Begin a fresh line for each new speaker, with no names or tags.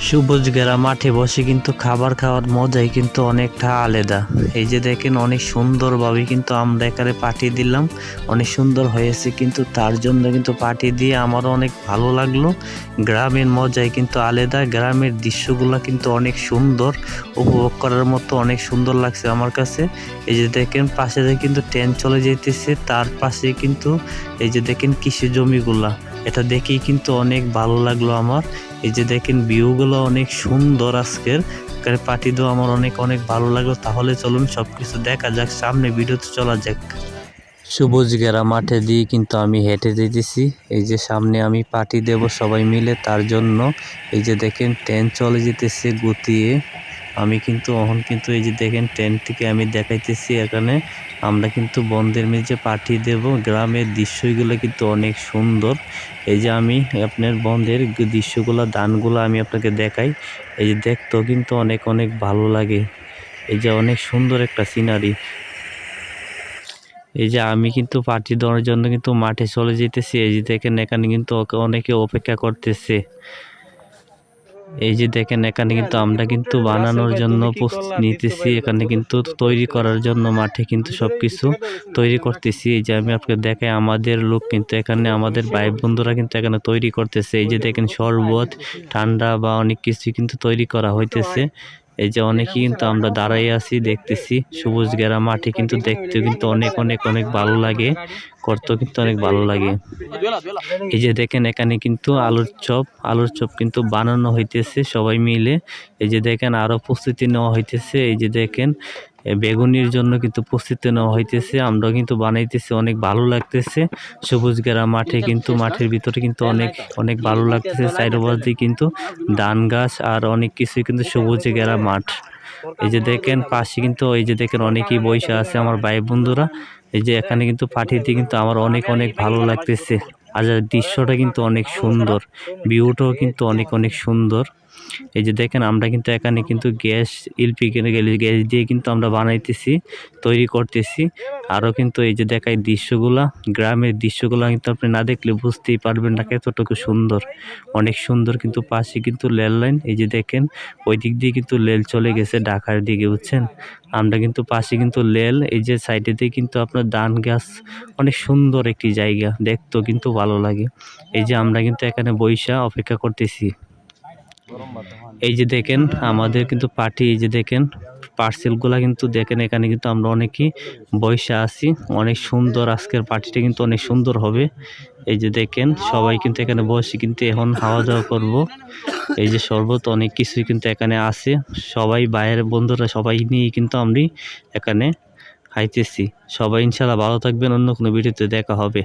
সবুজ ঘেরা মাঠে বসে কিন্তু খাবার খাওয়ার মজাই কিন্তু অনেকটা আলাদা। এই যে দেখেন অনেক সুন্দরভাবে কিন্তু আমরা এখানে পাটি দিলাম, অনেক সুন্দর হয়েছে, কিন্তু তার জন্য কিন্তু পাটি দিয়ে আমারও অনেক ভালো লাগলো। গ্রামের মজাই কিন্তু আলাদা, গ্রামের দৃশ্যগুলো কিন্তু অনেক সুন্দর, উপভোগ করার মতো অনেক সুন্দর লাগছে আমার কাছে। এই যে দেখেন পাশে কিন্তু ট্রেন চলে যেতেছে, তার পাশে কিন্তু এই যে দেখেন কৃষি জমিগুলা, এটা দেখেই কিন্তু অনেক ভালো লাগলো আমার। এই যে দেখেন ভিউগুলো অনেক সুন্দর আজকের পার্টি দেওয়া আমার অনেক অনেক ভালো লাগলো। তাহলে চলুন সবকিছু দেখা যাক, সামনে ভিডিওতে চলা যাক। সবুজ ঘেরা মাঠে দিয়ে কিন্তু আমি হেঁটে যেতেছি। এই যে সামনে আমি পার্টি দেব সবাই মিলে, তার জন্য এই যে দেখেন ট্রেন চলে যেতেছে গুতিয়ে। আমি কিন্তু কিন্তু এই যে দেখেন ট্রেনটিকে আমি দেখাইতেছি এখানে। আমরা কিন্তু বন্ধের মেঝে পাঠিয়ে দেব। গ্রামের দৃশ্যগুলো কিন্তু অনেক সুন্দর। এই যে আমি আপনার বন্ধের দৃশ্যগুলো, ধানগুলো আমি আপনাকে দেখাই। এই যে দেখতেও কিন্তু অনেক অনেক ভালো লাগে। এই যে অনেক সুন্দর একটা সিনারি। এই যে আমি কিন্তু পার্টি দেওয়ার জন্য কিন্তু মাঠে চলে যেতেছি। এই যে দেখেন এখানে কিন্তু অনেকে অপেক্ষা করতেছে। এই যে দেখেন এখানে কিন্তু আমরা কিন্তু বানানোর জন্য প্রস্তুতি নিতেছি, এখানে কিন্তু তৈরি করার জন্য মাঠে কিন্তু সবকিছু তৈরি করতেছি। এই যে আমি আপনাকে দেখাই, আমাদের লোক কিন্তু এখানে, আমাদের ভাই বন্ধুরা কিন্তু এখানে তৈরি করতেছে। এই যে দেখেন শরবত, ঠান্ডা বা অনেক কিছু কিন্তু তৈরি করা হইতেছে। এই যে অনেকেই কিন্তু আমরা দাঁড়াই আছি, দেখতেছি। সবুজ ঘেরা মাঠে কিন্তু দেখতে কিন্তু অনেক অনেক অনেক ভালো লাগে, করতেও কিন্তু অনেক ভালো লাগে। এই যে দেখেন এখানে কিন্তু আলুর চপ কিন্তু বানানো হইতেছে সবাই মিলে। এই যে দেখেন আরো প্রস্তুতি নেওয়া হইতেছে। এই যে দেখেন বেগুনির জন্য কিন্তু প্রস্তুতি নেওয়া হইতেছে, আমরা কিন্তু বানাইতেছি, অনেক ভালো লাগতেছে। সবুজ ঘেরা মাঠে কিন্তু, মাঠের ভিতরে কিন্তু অনেক অনেক ভালো লাগতেছে। চারপাশ দিয়ে কিন্তু ধান গাছ আর অনেক কিছু কিন্তু সবুজে ঘেরা মাঠ। এই যে দেখেন পাশে কিন্তু এই যে দেখেন অনেকেই বসে আছে আমার ভাই বন্ধুরা। এই যে এখানে কিন্তু পাঠিয়ে কিন্তু আমার অনেক অনেক ভালো লাগতেছে। আর দৃশ্যটা কিন্তু অনেক সুন্দর, ভিউটাও কিন্তু অনেক অনেক সুন্দর। এই যে দেখেন আমরা কিন্তু এখানে কিন্তু গ্যাস, এলপি গ্যাস দিয়ে কিন্তু আমরা বানাইতেছি, তৈরি করতেছি। আরও কিন্তু এই যে দেখাই দৃশ্যগুলা, গ্রামের দৃশ্যগুলা কিন্তু আপনি না দেখলে বুঝতেই পারবেন না কতটুকু সুন্দর, অনেক সুন্দর। কিন্তু পাশে কিন্তু রেল লাইন, এই যে দেখেন ওই দিক দিয়ে কিন্তু রেল চলে গেছে ঢাকার দিকে, বুঝছেন। আমরা কিন্তু পাশে কিন্তু রেল, এই যে সাইডেতে কিন্তু আপনার ধান গাছ, অনেক সুন্দর একটি জায়গা, দেখতেও কিন্তু ভালো লাগে। এই যে আমরা কিন্তু এখানে বৈশা অপেক্ষা করতেছি। এই যে দেখেন আমাদের কিন্তু পার্টি, এই যে দেখেন পার্সেলগুলা কিন্তু দেখেন, এখানে কিন্তু আমরা অনেকেই বৈশা আছি, অনেক সুন্দর। আজকের পার্টিটা কিন্তু অনেক সুন্দর হবে। এই যে দেখেন সবাই কিন্তু এখানে বসে কিন্তু এখন খাওয়া দাওয়া করবো। এই যে শরবত, অনেক কিছুই কিন্তু এখানে আছে, সবাই বাইরের বন্ধুরা সবাই নিয়ে কিন্তু আমরা এখানে খাইতেছি। সবাই ইনশাল্লাহ ভালো থাকবেন, অন্য কোনো ভিডিওতে দেখা হবে।